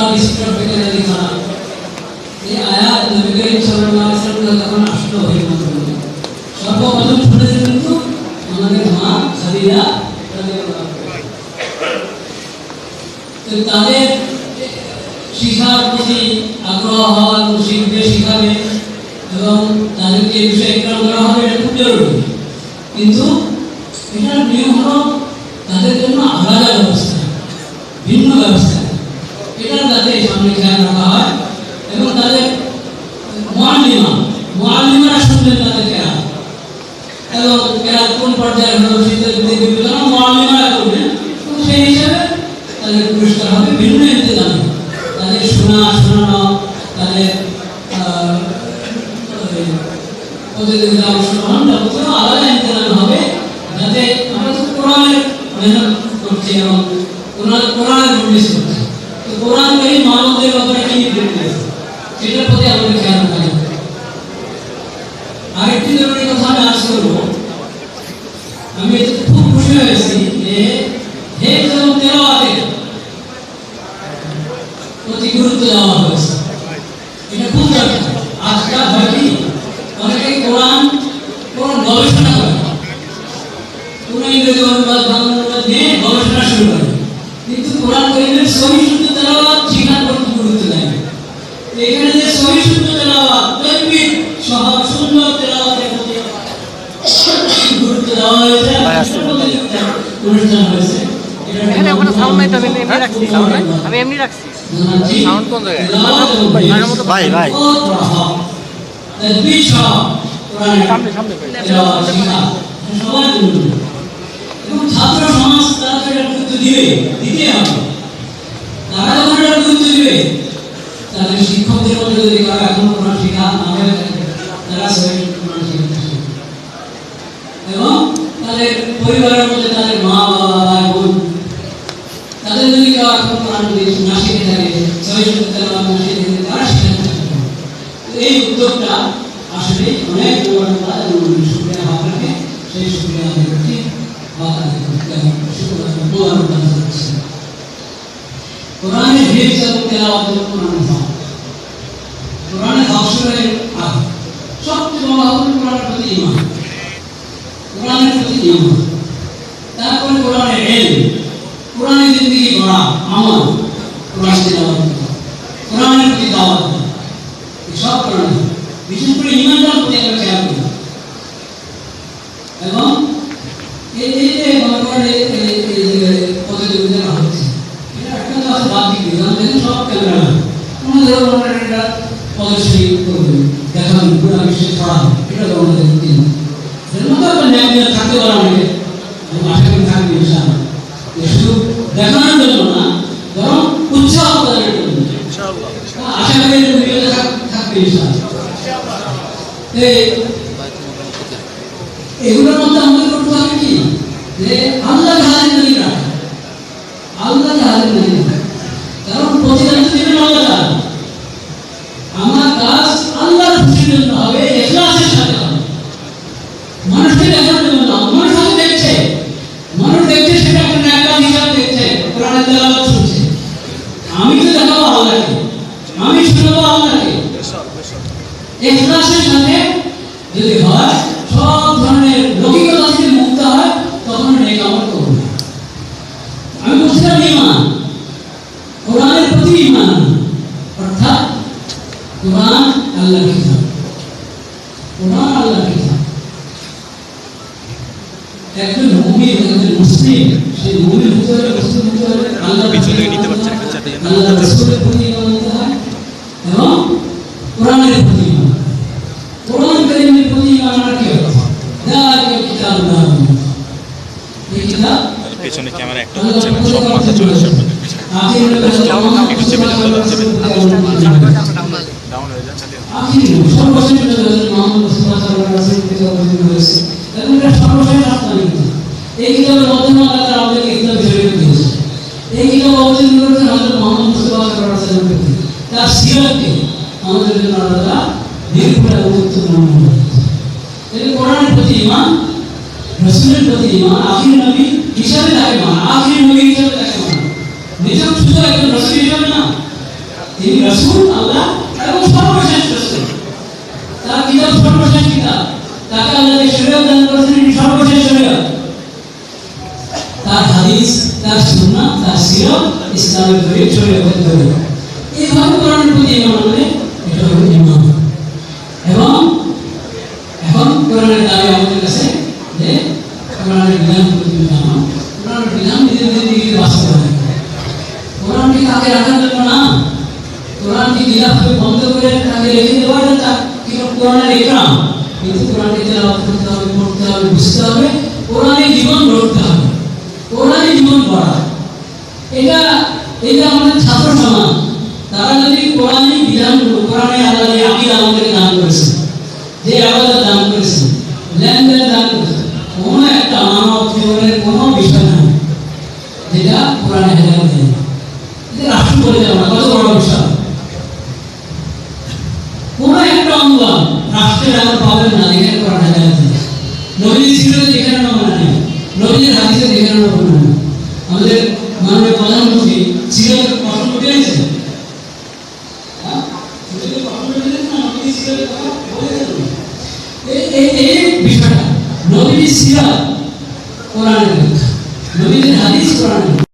किसी तरफ बेटा दिखाना ये आया नबी करीम सल्लल्लाहु अलैहि वसल्लम তখন আসলো এই মন্ত্র সর্বপ্রথম শুনেছেন কিন্তু আমাদের মা খাদিজা তো তাদের শিক্ষার প্রতি আগ্রহ হওয়া এবং শিখবে শিখাবে এবং তাদেরকে বিষয়ে একরাম করা হবে এটা খুব জরুরি কিন্তু এটার নিয়ম হলো তাদের জন্য আলাদা ব্যবস্থা ভিন্ন ব্যবস্থা এটার যাতে সামনে খেয়াল রাখা হয় এবং তাদের মুআল্লিমারা শুনবেন তাদের কেরাত এবং কেরাত কোন পর্যায়ে হলো সেটা বিবেচনা মুআল্লিমারা করবেন সেই হিসাবে তাদের পুরস্কার হবে ভিন্ন ইন্তজামে তাদের শোনানো তাদের প্রতিযোগিতা অংশগ্রহণ যাবতীয় আলাদা ইন্তজাম হবে যাতে আমরা তো কোরআনের মেহনত করছি এবং কোরআনের নোটিস করছি তো কোরআন কারীম মানবদের ব্যাপারে কি নির্দেশ দিয়েছে সেটার প্রতি আমাদের খেয়াল রাখা যাবে আরেকটি জরুরি কথা আমি আজ করবো আমি এতে খুব খুশি হয়েছি যে হেফজ এবং তেলাওয়াতের প্রতি গুরুত্ব দেওয়া হয়েছে এটা খুব দরকার আজকাল হয় কি অনেকে কোরআন গবেষণা করে কোন ইংরেজি অনুবাদ বাংলা অনুবাদ নিয়ে গবেষণা শুরু করে কিন্তু কোরআন কারীমের সহি শুদ্ধ তেলাওয়াত শেখার প্রতি গুরুত্ব দেয় এখানে যে সহি শুদ্ধ তেলাওয়াত তাকবীর সহ সুন্দর তেলাওয়াতের প্রতি গুরুত্ব দেওয়া হয়েছে অনুষ্ঠান হয়েছে এখানে কোনো সাউন্ড নাই তো আমি এমনি রাখছি সাউন্ড নাই আমি এমনি রাখছি সাউন্ড কোন জায়গায় ভাই তাকবীর সহ কোরআনের সামনে তেলাওয়াত শেখা সবাই বলুন এবং ছাত্র সমাজ তারা তো এটা গুরুত্ব দিতে হবে তারা যখন এটা গুরুত্ব দিবে তাদের শিক্ষকদের মধ্যে যদি কারো এখন কোরআন শেখা না হয়ে থাকে তারা সবাই কোরআন শিখতে এবং তাদের পরিবারের মধ্যে তাদের মা বাবা ভাই বোন তাদের যদি কেউ এখন কোরআন না শিখে থাকে সবাই তেলাওয়াত না শিখে থাকে তারা শেখাতে থাকবে এই উদ্যোগটা আসলে অনেক বড় কাজ এবং শুকরিয়া আপনাকে সেই শুকরিয়া আদায় করছি কোরআনের হিফজ এবং তেলাওয়াত হলো কোরআনের অক্ষরের আগে সবচেয়ে বড় হলো কোরআনের প্রতি ঈমান তারপরে কোরআনের ইলম কোরআনের জিন্দেগি গড়া আমল কোরআন তেলাওয়াত কোরআনের প্রতি দাওয়াত সব কোরআন বিশেষ করে ঈমানটার প্রতি আমরা খেয়াল করি এবং এই যে প্রতিযোগিতা হচ্ছে এটা একটা তো আছে বাকি আমাদের সব ক্যামেরা আমাদের এটা প্রদর্শনী করবে দেখাবেন পুরো বিশ্বে ছড়াবে এটা তো আমাদের দিন এর মতো একটা ন্যায় থাকতে পারে অনেকে আশা করি থাকবে ইনশাআল্লাহ শুধু দেখানোর জন্য না বরং উৎসাহ প্রদানের জন্য ইনশাআল্লাহ আশা করি এই ভিডিওতে থাকবে ইনশাআল্লাহ এগুলোর মধ্যে আমাদের করতে হবে কি যে আল্লাহকে হাজির নাকি রাখা আল্লাহকে হাজির নাকি রাখা কারণ প্রতিদান তো দেবেন আল্লাহ আমার কাজ আল্লাহর খুশির জন্য হবে ইখলাসের সাথে হবে মানুষকে দেখার জন্য না মানুষ হয়তো দেখছে সেটা একটা ন্যায় কাজ হিসাবে দেখছে কোরআনের তেলাওয়াত শুনছে আমি তো দেখাবো আল্লাহকে আমি শোনাবো আল্লাহকে ইখলাসের সাথে যদি হয় সব ধরনের লৌকিকতা থেকে মুক্ত হয় তখন নেক আমল করব আমি বলছিলাম ঈমান কোরআনের প্রতি ঈমান অর্থাৎ কোরআন আল্লাহর কিতাব একজন মুমিন একজন মুসলিম সেই মুমিন হতে হলে মুসলিম হতে হলে আল্লাহর পিছনে নিতে পারছেন আল্লাহর রাসূলের প্রতি ঈমান আনতে হয় এবং কোরআনের প্রতি ঈমান কোরআন কারীমের প্রতি ঈমান আনার কি অর্থ দালিকা কিতাবুল্লাহ এই কিতাব পেছনে ক্যামেরা একটা হচ্ছে না সব মাথা চলে আসে একটু চেপে ডাউন হয়ে যাচ্ছে সর্বশেষ মুহাম্মদ মুস্তাফা সাল্লাল্লাহু আলাইহি ওয়াসাল্লাম হয়েছে এবং এটা সর্বশেষ আপনার এই কিতাবের মাধ্যমে আল্লাহ আমাদেরকে কিতাব শরীয়ত দিয়েছে এই কিতাব অবতীর্ণ করেছেন হযরত মুহাম্মদ মুস্তাফা সাল্লাল্লাহু আলাইহি ওয়াসাল্লাম তার সিরাতকে আমাদের জন্য আল্লাহ নির্ভুল এবং উত্তম করেছেন এই কোরআনের প্রতি ঈমান রাসূলের প্রতি ঈমান আখির নবী হিসাবে তাকে মানা আখির নবী হিসাবে তাকে মানা নিজেও শুধু একজন রাসূল হিসাবে না তিনি রাসূল আল্লাহ এবং সর্বশেষ রাসূল। তার কিতাব সর্বশেষ কিতাব, তাকে আল্লাহ যে শরীয়ত দান করেছেন এটি সর্বশেষ শরীয়ত। তার হাদিস, তার সুন্নাহ, তার সিরাত ইসলামের শরীয়তের দলিল। এইভাবে কোরআনের প্রতি ঈমান আনলে এটা হলো ঈমান। এবং এখন কোরআনের দাবি আমাদের কাছে যে কোরআনের বিধান প্রতি জানা, কোরআনের বিধান নিজে নিজে বাস্তবায়ন। কোরআনকে কাকে রাখার জন্য না, কোরআনকে গিলাফকে বন্ধ করে তাকে রেখে দেওয়ার কিন্তু কোরআনের একরাম, কিন্তু কোরআনকে তেলাওয়াত করতে হবে, পড়তে হবে, বুঝতে হবে, কোরআনের জীবন গড়তে হবে, কোরআনের জীবন গড়া। এটা এটা আমাদের ছাত্র সমাজ, তারা যদি কোরআনের বিধানগুলো, কোরআনে আল্লাহ যে আকীদা আমাদেরকে দান করেছেন, যে ইবাদত দান করেছেন, লেনদেন দান করেছেন, কোনো একটা মানব জীবনের কোনো বিষয় নাই যেটা কোরআনে হেদায়েত দেয়। এটা রাষ্ট্র পরিচালনা কত বড় বিষয়। কোন একটা অঙ্গন রাষ্ট্রের আমরা পাবেন না যেখানে কোরআন হেদায়েত দেয়। নবীর সিরাতে যেখানে নমুনা নেই, নবীর হাদিসে যেখানে নমুনা নেই। আমাদের মাননীয় প্রধানমন্ত্রী সিরাতের প্রশ্ন উঠেছেন, এই বিষয়টা নবীর সিরাত কোরআনের ব্যাখ্যা, নবীর হাদিস কোরআনের